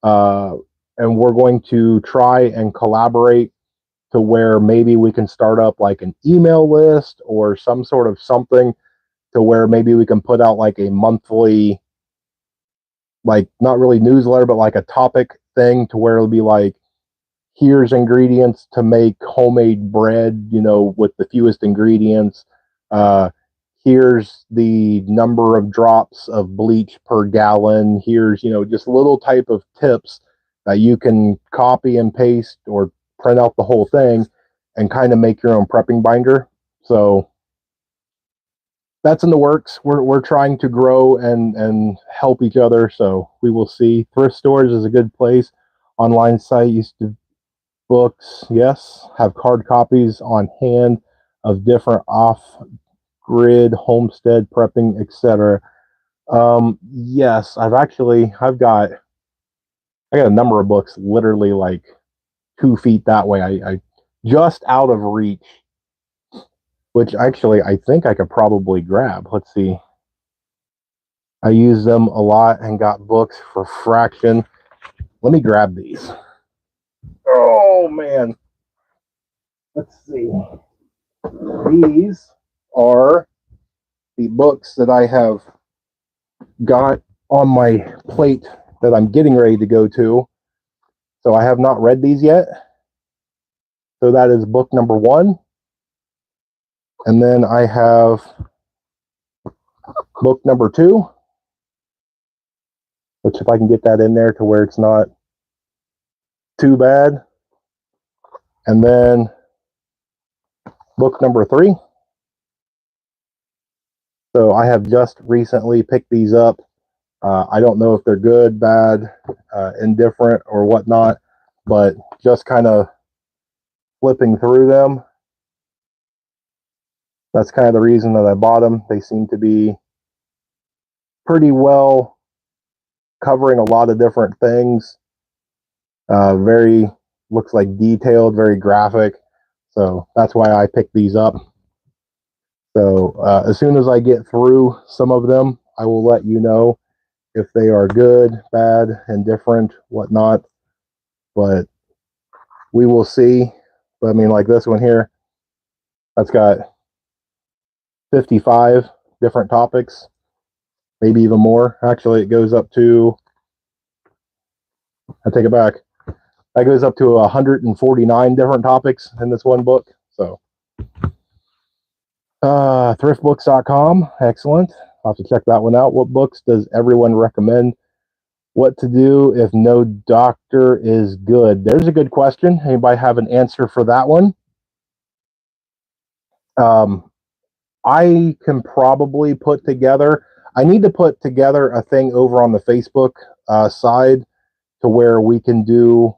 and we're going to try and collaborate to where maybe we can start up like an email list or some sort of something to where maybe we can put out like a monthly, like not really newsletter, but like a topic thing to where it'll be like, here's ingredients to make homemade bread, with the fewest ingredients. Here's the number of drops of bleach per gallon. Here's, just little type of tips that you can copy and paste or print out the whole thing and kind of make your own prepping binder. So that's in the works. We're trying to grow and help each other. So we will see. Thrift stores is a good place. Online site used to books, yes. Have card copies on hand of different off-grid homestead prepping, etc. Yes, I've got a number of books literally like 2 feet that way. I just out of reach, which actually I think I could probably grab. Let's see. I use them a lot and got books for fraction. Let me grab these. Oh man. Let's see. These are the books that I have got on my plate that I'm getting ready to go to. So I have not read these yet. So that is book number 1. And then I have book number 2, which if I can get that in there to where it's not too bad. And then book number 3. So I have just recently picked these up. I don't know if they're good, bad, indifferent, or whatnot, but just kind of flipping through them. That's kind of the reason that I bought them. They seem to be pretty well covering a lot of different things. Very looks like detailed, very graphic. So that's why I picked these up. So as soon as I get through some of them, I will let you know if they are good, bad, indifferent, whatnot. But we will see. But I mean, like this one here, that's got 55 different topics, maybe even more. Actually, it goes up to, I take it back, that goes up to 149 different topics in this one book. So, thriftbooks.com, excellent. I'll have to check that one out. What books does everyone recommend? What to do if no doctor is good? There's a good question. Anybody have an answer for that one? I can probably put together, I need to put together a thing over on the Facebook side to where we can do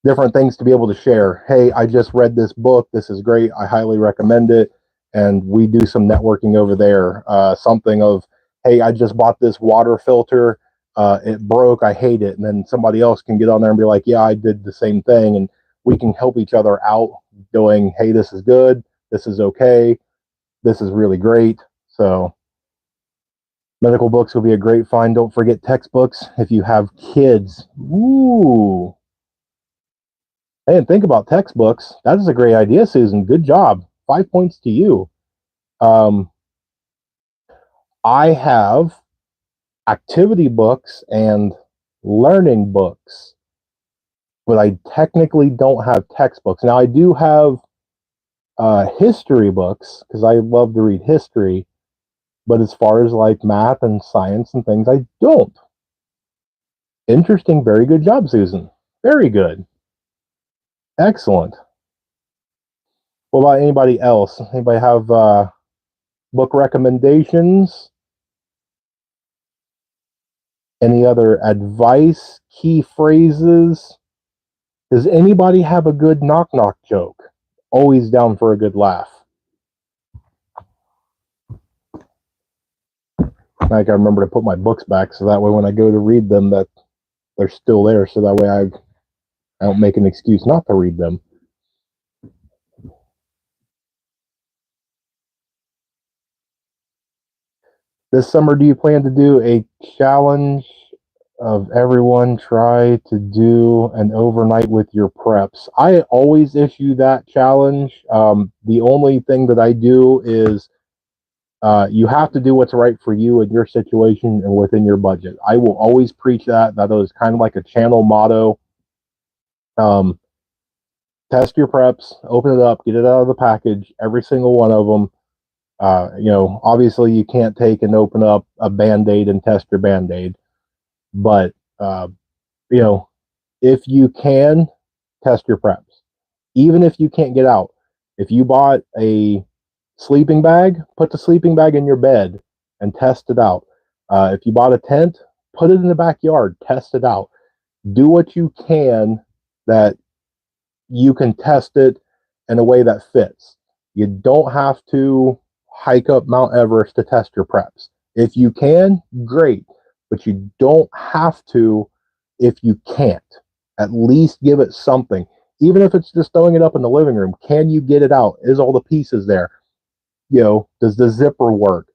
different things to be able to share. Hey, I just read this book. This is great. I highly recommend it. And we do some networking over there. Something of, hey, I just bought this water filter. It broke. I hate it. And then somebody else can get on there and be like, yeah, I did the same thing. And we can help each other out doing, hey, this is good. This is okay. This is really great. So medical books will be a great find. Don't forget textbooks if you have kids. Ooh. I didn't think about textbooks. That is a great idea, Susan. Good job. 5 points to you. I have activity books and learning books, but I technically don't have textbooks. Now, I do have history books because I love to read history, but as far as like math and science and things, I don't. Interesting. Very good job, Susan. Very good. Excellent. What about anybody else? Anybody have book recommendations? Any other advice, key phrases? Does anybody have a good knock knock joke? Always down for a good laugh. I gotta remember to put my books back so that way when I go to read them that they're still there, so that way I don't make an excuse not to read them. This summer, do you plan to do a challenge of everyone try to do an overnight with your preps? I always issue that challenge. The only thing that I do is you have to do what's right for you in your situation and within your budget. I will always preach that. That is kind of like a channel motto. Test your preps, open it up, get it out of the package, every single one of them. Obviously you can't take and open up a Band-Aid and test your Band-Aid, but if you can, test your preps. Even if you can't get out, if you bought a sleeping bag, put the sleeping bag in your bed and test it out. If you bought a tent, put it in the backyard, test it out. Do what you can that you can test it in a way that fits. You don't have to hike up Mount Everest to test your preps. If you can, great, but you don't have to if you can't. At least give it something. Even if it's just throwing it up in the living room, can you get it out? Is all the pieces there? Does the zipper work?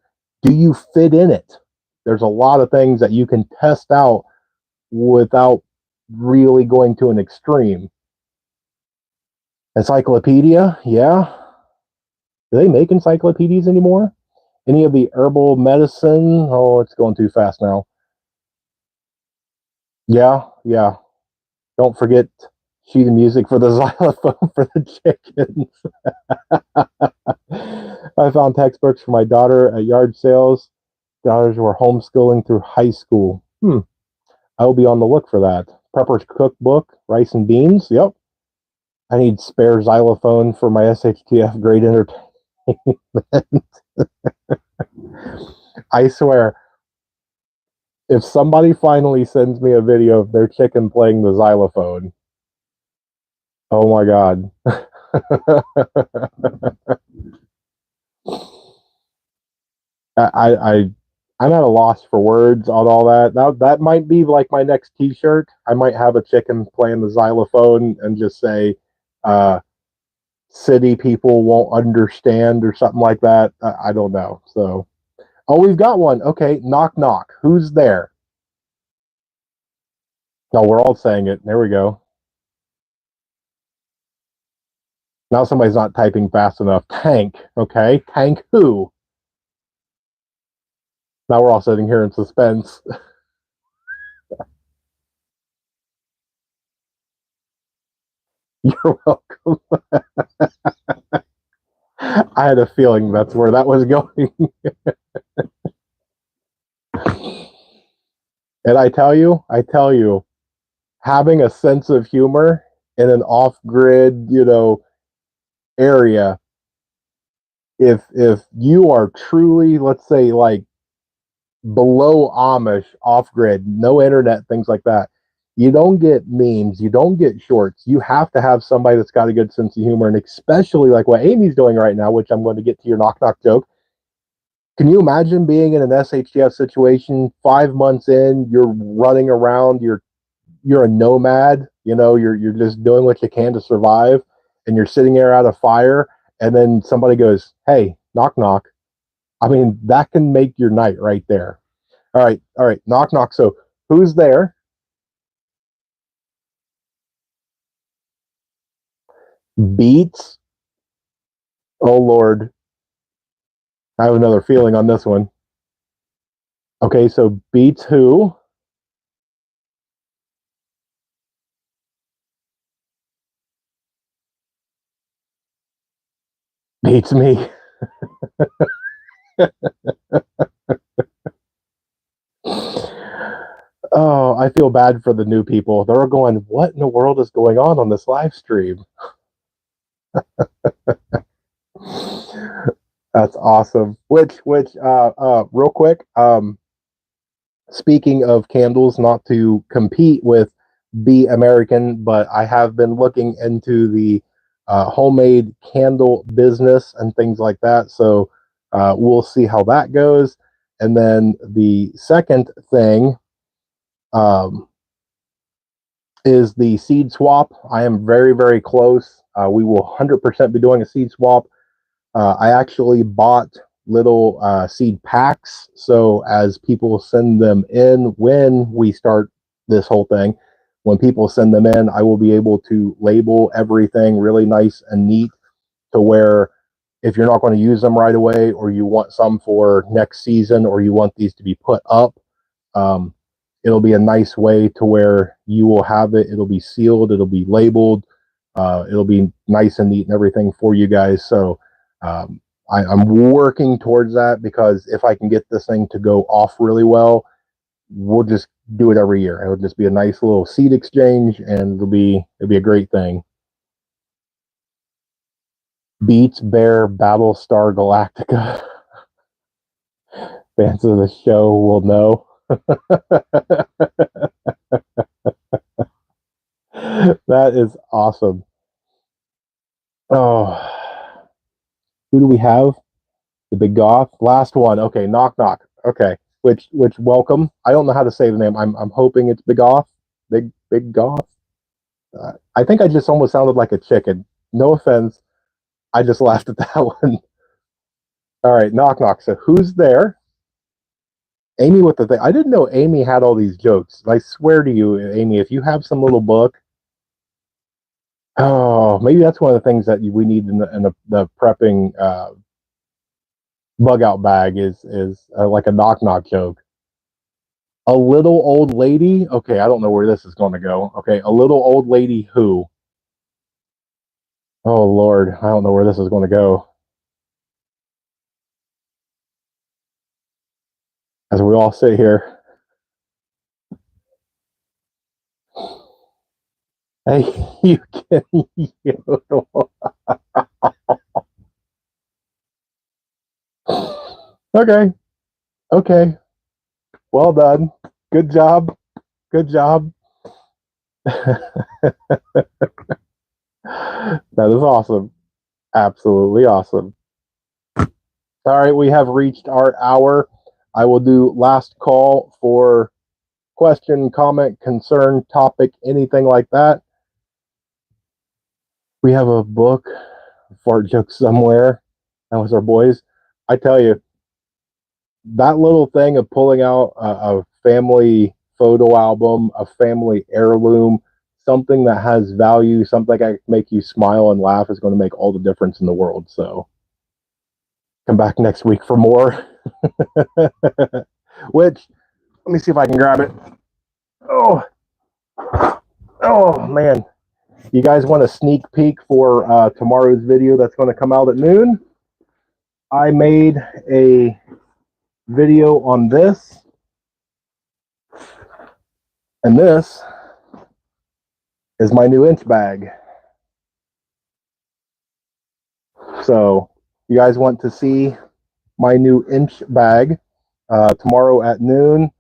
Do you fit in it? There's a lot of things that you can test out without really going to an extreme. Encyclopedia, yeah. Do they make encyclopedias anymore? Any of the herbal medicine? Oh, it's going too fast now. Yeah. Don't forget sheet of music for the xylophone for the chickens. I found textbooks for my daughter at yard sales. Daughters were homeschooling through high school. I will be on the look for that. Prepper's Cookbook, Rice and Beans. Yep. I need spare xylophone for my SHTF grade entertainment. I swear, if somebody finally sends me a video of their chicken playing the xylophone, oh my god. I I'm at a loss for words on all that. That might be like my next T-shirt. I might have a chicken playing the xylophone and just say, uh, "City people won't understand" or something like that. I don't know. So, oh, we've got one. Okay, knock knock. Who's there? No, we're all saying it. There we go. Now somebody's not typing fast enough. Tank. Okay, tank who? Now we're all sitting here in suspense. You're welcome. I had a feeling that's where that was going. And I tell you, having a sense of humor in an off-grid, area, if you are truly, let's say, like below Amish, off-grid, no internet, things like that, you don't get memes, you don't get shorts. You have to have somebody that's got a good sense of humor, and especially like what Amy's doing right now, which I'm going to get to your knock knock joke. Can you imagine being in an SHTF situation 5 months in, you're running around, you're a nomad, you're just doing what you can to survive, and you're sitting there at a fire, and then somebody goes, "Hey, knock knock." I mean, that can make your night right there. All right, knock knock. So who's there? Beats. Oh Lord, I have another feeling on this one. Okay, so beats who? Beats me. Oh, I feel bad for the new people. They're going, "What in the world is going on this live stream?" That's awesome. Real quick, speaking of candles, not to compete with Be American, but I have been looking into the homemade candle business and things like that. So we'll see how that goes. And then the second thing um, is the seed swap. I am very, very close. We will 100% be doing a seed swap. I actually bought little seed packs. So as people send them in, when we start this whole thing, when people send them in, I will be able to label everything really nice and neat to where if you're not going to use them right away, or you want some for next season, or you want these to be put up, um, it'll be a nice way to where you will have it. It'll be sealed. It'll be labeled. It'll be nice and neat and everything for you guys. So um, I'm working towards that, because if I can get this thing to go off really well, we'll just do it every year. It'll just be a nice little seed exchange, and it'll be a great thing. Beats Bear Battlestar Galactica. Fans of the show will know. That is awesome. Oh, who do we have? The Big Goth. Last one. Okay, knock knock. Okay, which welcome. I don't know how to say the name. I'm hoping it's Big Goth. Big Goth. I think I just almost sounded like a chicken. No offense. I just laughed at that one. All right, knock knock. So who's there? Amy with the thing. I didn't know Amy had all these jokes. I swear to you, Amy, if you have some little book, oh, maybe that's one of the things that we need in the prepping bug out bag is like a knock knock joke. A little old lady. Okay, I don't know where this is going to go. Okay, a little old lady who? Oh Lord, I don't know where this is going to go. As we all sit here, hey, you can yodel. Okay. Okay. Well done. Good job. Good job. That is awesome. Absolutely awesome. All right, we have reached our hour. I will do last call for question, comment, concern, topic, anything like that. We have a book, fart joke somewhere. That was our boys. I tell you, that little thing of pulling out a family photo album, a family heirloom, something that has value, something that can make you smile and laugh is going to make all the difference in the world. So come back next week for more. Which, let me see if I can grab it. Oh, oh man. You guys want a sneak peek for tomorrow's video that's going to come out at noon? I made a video on this. And this is my new inch bag. So you guys want to see my new inch bag tomorrow at noon.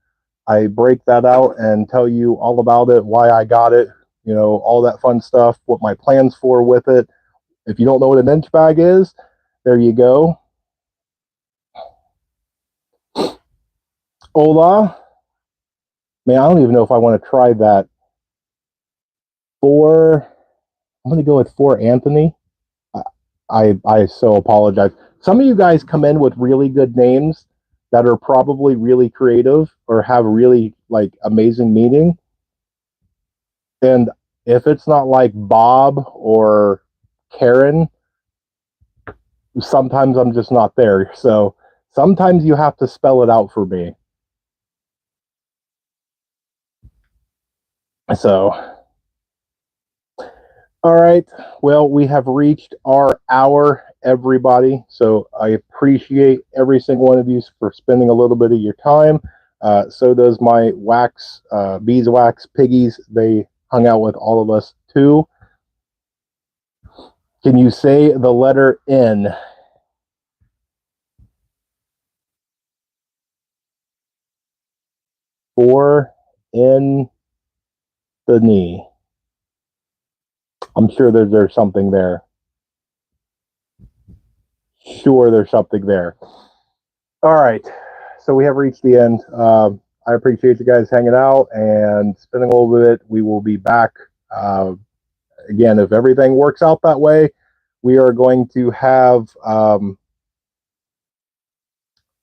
I break that out and tell you all about it, why I got it, you know, all that fun stuff, what my plans for with it. If you don't know what an inch bag is, there you go. Hola. Man, I don't even know if I want to try that. I'm going to go with for Anthony. I so apologize. Some of you guys come in with really good names that are probably really creative or have really like amazing meaning. And if it's not like Bob or Karen, sometimes I'm just not there. So sometimes you have to spell it out for me. So, all right. Well, we have reached our hour, everybody. So I appreciate every single one of you for spending a little bit of your time. So does my wax, beeswax piggies. They hung out with all of us too. Can you say the letter N? For in the knee. I'm sure there's something there. Sure, there's something there. All right. So we have reached the end. I appreciate you guys hanging out and spending a little bit. We will be back. Again, if everything works out that way, we are going to have,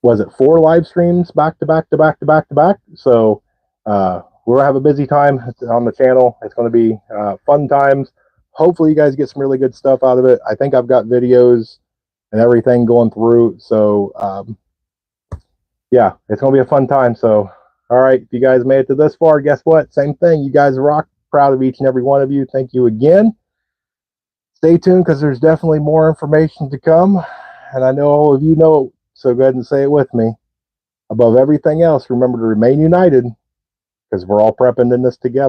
was it 4 live streams back to back to back to back to back? So we'll have a busy time on the channel. It's going to be fun times. Hopefully you guys get some really good stuff out of it. I think I've got videos and everything going through. So yeah, it's going to be a fun time. So, all right, if you guys made it to this far, guess what? Same thing. You guys rock. Proud of each and every one of you. Thank you again. Stay tuned because there's definitely more information to come. And I know all of you know, so go ahead and say it with me. Above everything else, remember to remain united because we're all prepping in this together.